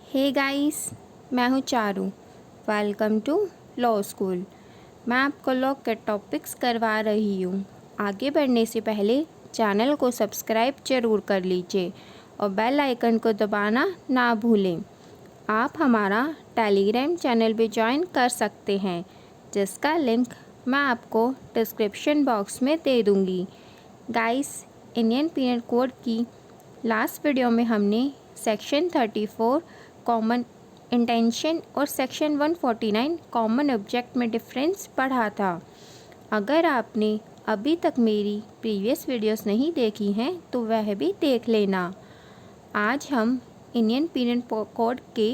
हे guys, मैं हूँ Charu. Welcome to law school. मैं आपको लॉ के टॉपिक्स करवा रही हूँ। आगे बढ़ने से पहले चैनल को सब्सक्राइब जरूर कर लीजिए और बेल आइकन को दबाना ना भूलें। आप हमारा टेलीग्राम चैनल भी ज्वाइन कर सकते हैं, जिसका लिंक मैं आपको डिस्क्रिप्शन बॉक्स में दे दूँगी। गाइस, इंडियन पीनल कोड की लास्ट वीडियो में हमने सेक्शन 34 कॉमन इंटेंशन और सेक्शन 149 कॉमन ऑब्जेक्ट में डिफरेंस पढ़ा था। अगर आपने अभी तक मेरी प्रीवियस वीडियोस नहीं देखी हैं तो वह भी देख लेना। आज हम इंडियन पीनल कोड के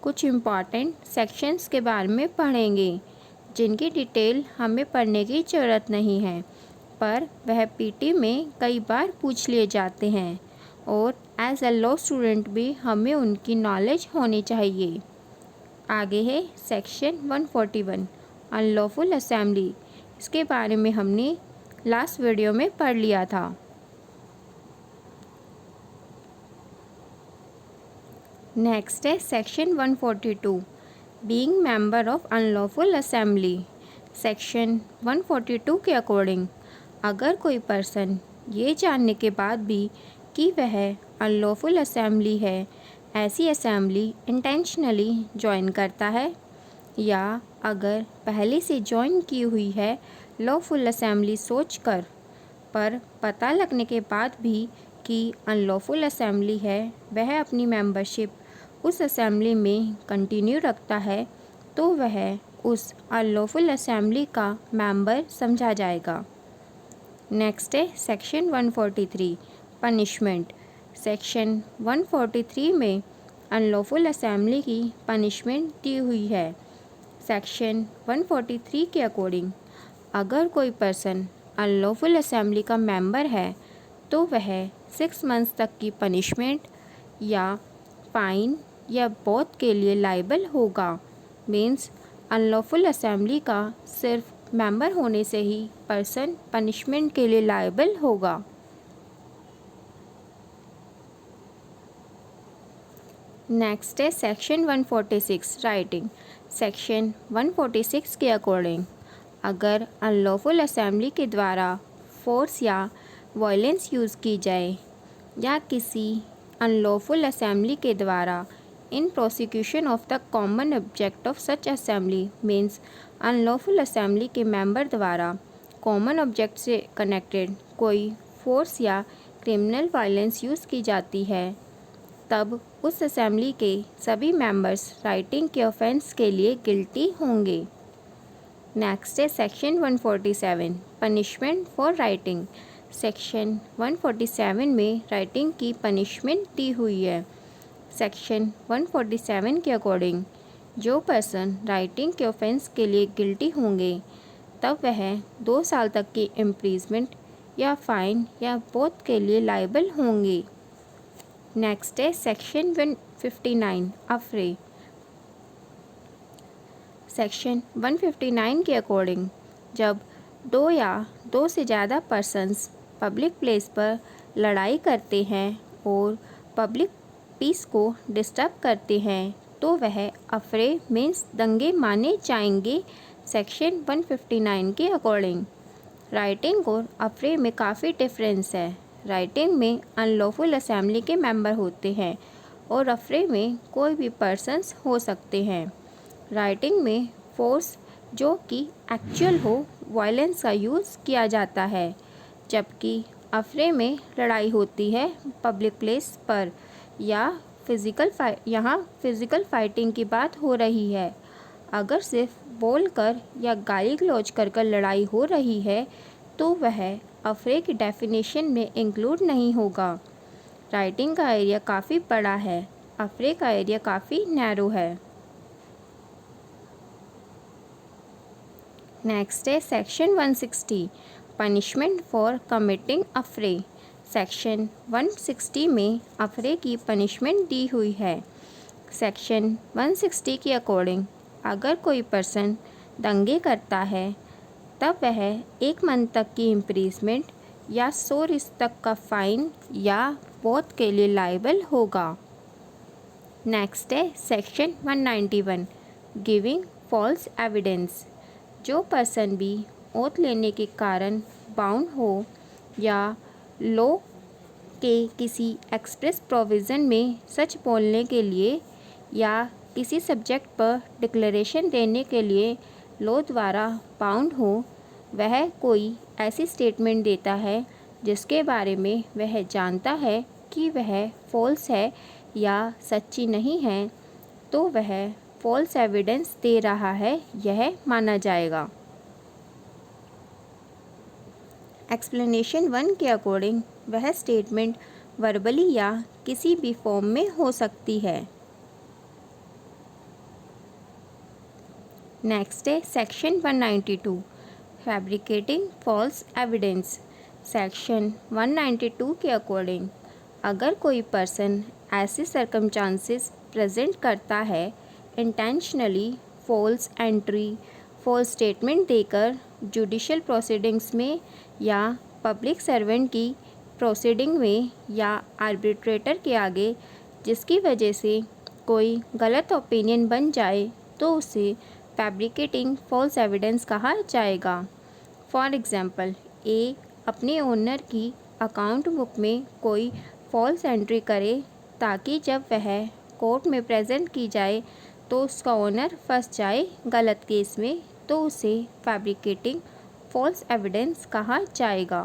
कुछ इम्पॉर्टेंट सेक्शंस के बारे में पढ़ेंगे, जिनकी डिटेल हमें पढ़ने की ज़रूरत नहीं है, पर वह पीटी में कई बार पूछ लिए जाते हैं और एज अ लॉ स्टूडेंट भी हमें उनकी नॉलेज होनी चाहिए। आगे है सेक्शन 141 अनलॉफुल असेंबली। इसके बारे में हमने लास्ट वीडियो में पढ़ लिया था। नेक्स्ट है section 142 being member of unlawful assembly. Section 142 के अकॉर्डिंग अगर कोई पर्सन ये जानने के बाद भी कि वह अनलॉफुल असेंबली है, ऐसी असेंबली इंटेंशनली ज्वाइन करता है, या अगर पहले से ज्वाइन की हुई है लॉफुल असेंबली सोचकर, पर पता लगने के बाद भी कि अनलॉफुल असेंबली है, वह अपनी मेंबरशिप उस असेंबली में कंटिन्यू रखता है, तो वह उस अनलॉफुल असेंबली का मेंबर समझा जाएगा। नेक्स्ट है सेक्शन 143 पनिशमेंट। सेक्शन 143 में अनलॉफुल असेंबली की पनिशमेंट दी हुई है। सेक्शन 143 के अकॉर्डिंग अगर कोई पर्सन अनलॉफुल असेंबली का मेंबर है तो वह 6 मंथ्स तक की पनिशमेंट या फाइन या बोथ के लिए लायबल होगा। मीन्स अनलॉफुल असेंबली का सिर्फ मेंबर होने से ही पर्सन पनिशमेंट के लिए लायबल होगा। नेक्स्ट है सेक्शन 146 राइटिंग। सेक्शन 146 के अकॉर्डिंग अगर अनलॉफुल असेंबली के द्वारा फोर्स या वायलेंस यूज़ की जाए, या किसी अनलॉफुल असेंबली के द्वारा in prosecution of the common object of such assembly, means unlawful assembly के मेंबर द्वारा कॉमन ऑब्जेक्ट से कनेक्टेड कोई फोर्स या क्रिमिनल वायलेंस यूज़ की जाती है, तब उस असेंबली के सभी मेंबर्स राइटिंग के ऑफेंस के लिए गिल्टी होंगे। नेक्स्ट है section 147 punishment for writing. Section 147 में राइटिंग की पनिशमेंट दी हुई है। सेक्शन 147 के अकॉर्डिंग जो पर्सन राइटिंग के ऑफेंस के लिए गिल्टी होंगे, तब वह 2 साल तक की इम्प्रीजमेंट या फाइन या बोथ के लिए लायबल होंगे। नेक्स्ट है सेक्शन 159 अफरे। सेक्शन 159 के अकॉर्डिंग जब 2 या 2 से ज़्यादा पर्सन्स पब्लिक प्लेस पर लड़ाई करते हैं और पब्लिक पीस को डिस्टर्ब करते हैं, तो वह अफरे मीन्स दंगे माने जाएंगे। सेक्शन 159 के अकॉर्डिंग राइटिंग और अफरे में काफ़ी डिफरेंस है। राइटिंग में अनलॉफुल असेंबली के मेंबर होते हैं और अफरे में कोई भी पर्सन्स हो सकते हैं। राइटिंग में फोर्स जो कि एक्चुअल हो, वायलेंस का यूज़ किया जाता है, जबकि अफरे में लड़ाई होती है पब्लिक प्लेस पर, या यहाँ फिज़िकल फाइटिंग की बात हो रही है। अगर सिर्फ बोलकर या गाली गलौज कर लड़ाई हो रही है तो वह अफरे की डेफिनेशन में इंक्लूड नहीं होगा। राइटिंग का एरिया काफ़ी बड़ा है, अफरे का एरिया काफ़ी नैरो है। नेक्स्ट है section 160 punishment for committing affray. Section 160 में अफरे की पनिशमेंट दी हुई है। सेक्शन 160 के अकॉर्डिंग अगर कोई पर्सन दंगे करता है, तब वह 1 मंथ तक की इम्प्रीजमेंट या 100 रिस तक का फ़ाइन या बोथ के लिए लायबल होगा। नेक्स्ट है सेक्शन 191 गिविंग फॉल्स एविडेंस। जो पर्सन भी ओथ लेने के कारण बाउंड हो या लॉ के किसी एक्सप्रेस प्रोविज़न में सच बोलने के लिए या किसी सब्जेक्ट पर डिक्लेरेशन देने के लिए लॉ द्वारा बाउंड हो, वह कोई ऐसी स्टेटमेंट देता है जिसके बारे में वह जानता है कि वह फॉल्स है या सच्ची नहीं है, तो वह फॉल्स एविडेंस दे रहा है, यह माना जाएगा। एक्सप्लेनेशन 1 के अकॉर्डिंग वह स्टेटमेंट वर्बली या किसी भी फॉर्म में हो सकती है। नेक्स्ट है section 192 fabricating false evidence. Section 192 के अकॉर्डिंग अगर कोई पर्सन ऐसे सर्कमस्टांसेस प्रेजेंट करता है intentionally false entry, false statement देकर जुडिशल प्रोसीडिंग्स में या पब्लिक सर्वेंट की प्रोसीडिंग में या आर्बिट्रेटर के आगे, जिसकी वजह से कोई गलत ओपिनियन बन जाए, तो उसे फैब्रिकेटिंग फॉल्स एविडेंस कहा जाएगा। फॉर एग्ज़ाम्पल, ए अपने ओनर की अकाउंट बुक में कोई फॉल्स एंट्री करे ताकि जब वह कोर्ट में प्रेजेंट की जाए तो उसका ओनर फंस जाए गलत केस में, तो उसे फैब्रिकेटिंग फॉल्स एविडेंस कहा जाएगा।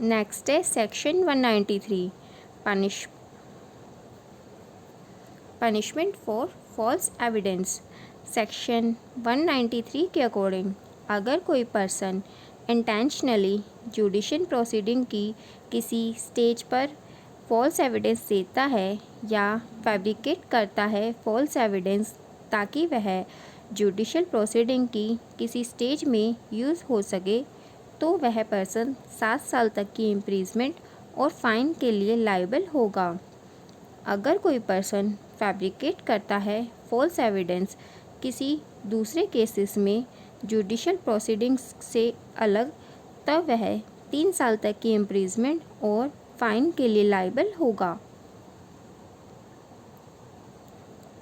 नेक्स्ट है section 193 punishment for false evidence. Section 193 के अकॉर्डिंग अगर कोई पर्सन इंटेंशनली जुडिशियल प्रोसीडिंग की किसी स्टेज पर फॉल्स एविडेंस देता है या फैब्रिकेट करता है फॉल्स एविडेंस ताकि वह जुडिशियल प्रोसीडिंग की किसी स्टेज में यूज़ हो सके, तो वह पर्सन 7 साल तक की इम्प्रिजमेंट और फाइन के लिए लायबल होगा। अगर कोई पर्सन फैब्रिकेट करता है फॉल्स एविडेंस किसी दूसरे केसेस में जुडिशियल प्रोसीडिंग्स से अलग, तब वह 3 साल तक की इम्प्रिजमेंट और फाइन के लिए लायबल होगा।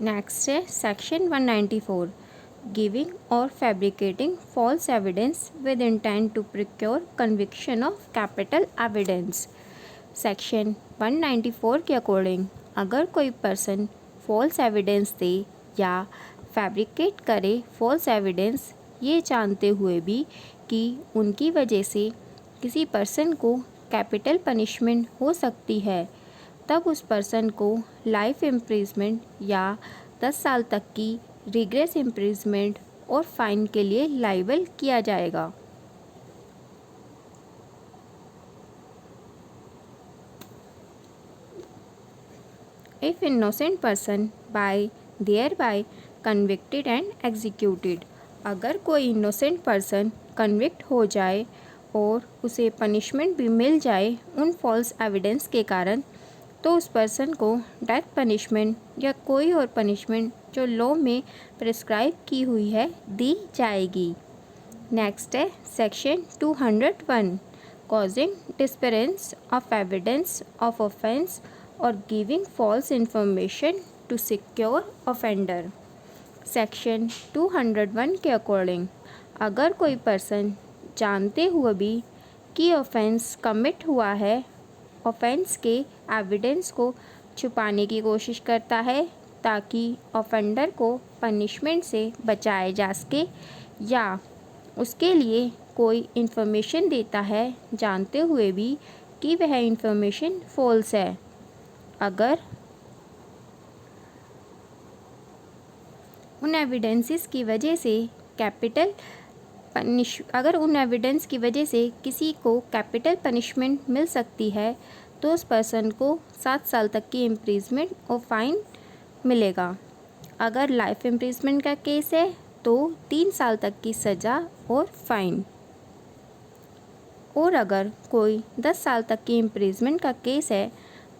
नेक्स्ट है सेक्शन 194 गिविंग और fabricating false evidence with intent to procure conviction of capital evidence. Section 194 के अकॉर्डिंग अगर कोई पर्सन फॉल्स एविडेंस दे या फैब्रिकेट करे फॉल्स एविडेंस ये जानते हुए भी कि उनकी वजह से किसी पर्सन को कैपिटल पनिशमेंट हो सकती है, तब उस पर्सन को लाइफ इम्प्रिजमेंट या 10 साल तक की रिग्रेस इम्प्रिजमेंट और फाइन के लिए लायबल किया जाएगा। If innocent person by thereby convicted and executed, अगर कोई इनोसेंट पर्सन कन्विक्ट हो जाए और उसे पनिशमेंट भी मिल जाए उन फॉल्स एविडेंस के कारण, तो उस पर्सन को डेथ पनिशमेंट या कोई और पनिशमेंट जो लॉ में प्रिस्क्राइब की हुई है दी जाएगी। नेक्स्ट है section 201 causing disappearance of evidence of offence और giving false information to secure offender. Section 201 के अकॉर्डिंग अगर कोई पर्सन जानते हुए भी कि ऑफेंस कमिट हुआ है, ऑफेंस के एविडेंस को छुपाने की कोशिश करता है ताकि ऑफेंडर को पनिशमेंट से बचाया जा सके, या उसके लिए कोई इन्फॉर्मेशन देता है जानते हुए भी कि वह इन्फॉर्मेशन फॉल्स है, अगर उन एविडेंसेस की वजह से उन एविडेंस की वजह से किसी को कैपिटल पनिशमेंट मिल सकती है, तो उस पर्सन को 7 साल तक की इम्प्रिजमेंट और फाइन मिलेगा। अगर लाइफ इम्प्रिजमेंट का केस है तो 3 साल तक की सज़ा और फाइन, और अगर कोई 10 साल तक की इम्प्रिजमेंट का केस है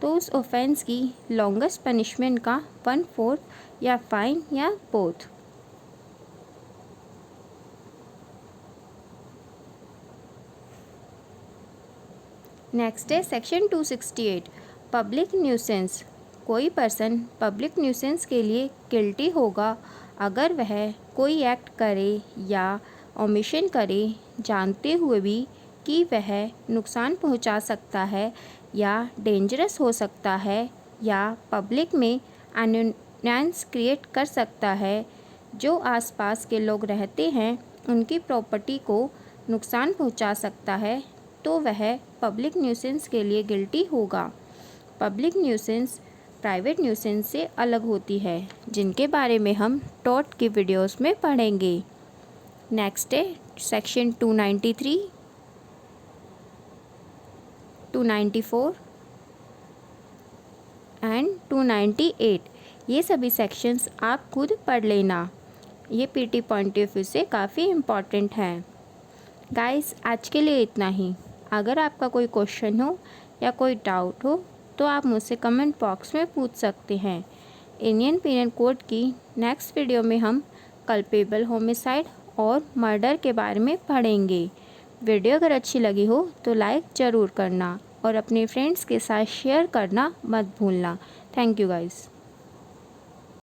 तो उस ऑफेंस की लॉन्गेस्ट पनिशमेंट का 1/4 या फाइन या बोथ। नेक्स्ट है सेक्शन 268 पब्लिक न्यूसेंस। कोई पर्सन पब्लिक न्यूसेंस के लिए गिल्टी होगा अगर वह कोई एक्ट करे या ओमिशन करे जानते हुए भी कि वह नुकसान पहुंचा सकता है या डेंजरस हो सकता है या पब्लिक में अन्यून्स क्रिएट कर सकता है, जो आसपास के लोग रहते हैं उनकी प्रॉपर्टी को नुकसान पहुंचा सकता है, तो वह पब्लिक न्यूसेंस के लिए गिल्टी होगा। पब्लिक न्यूसेंस प्राइवेट न्यूसेंस से अलग होती है, जिनके बारे में हम टॉट की वीडियोस में पढ़ेंगे। नेक्स्ट है सेक्शन 293, 294 एंड 298। ये सभी सेक्शंस आप खुद पढ़ लेना, ये पीटी पॉइंट ऑफ व्यू से काफ़ी इम्पॉर्टेंट हैं। गाइस आज के लिए इतना ही। अगर आपका कोई क्वेश्चन हो या कोई डाउट हो तो आप मुझसे कमेंट बॉक्स में पूछ सकते हैं। इंडियन पीनल कोड की नेक्स्ट वीडियो में हम कल्पेबल होमिसाइड और मर्डर के बारे में पढ़ेंगे। वीडियो अगर अच्छी लगी हो तो लाइक ज़रूर करना और अपने फ्रेंड्स के साथ शेयर करना मत भूलना। Thank you guys.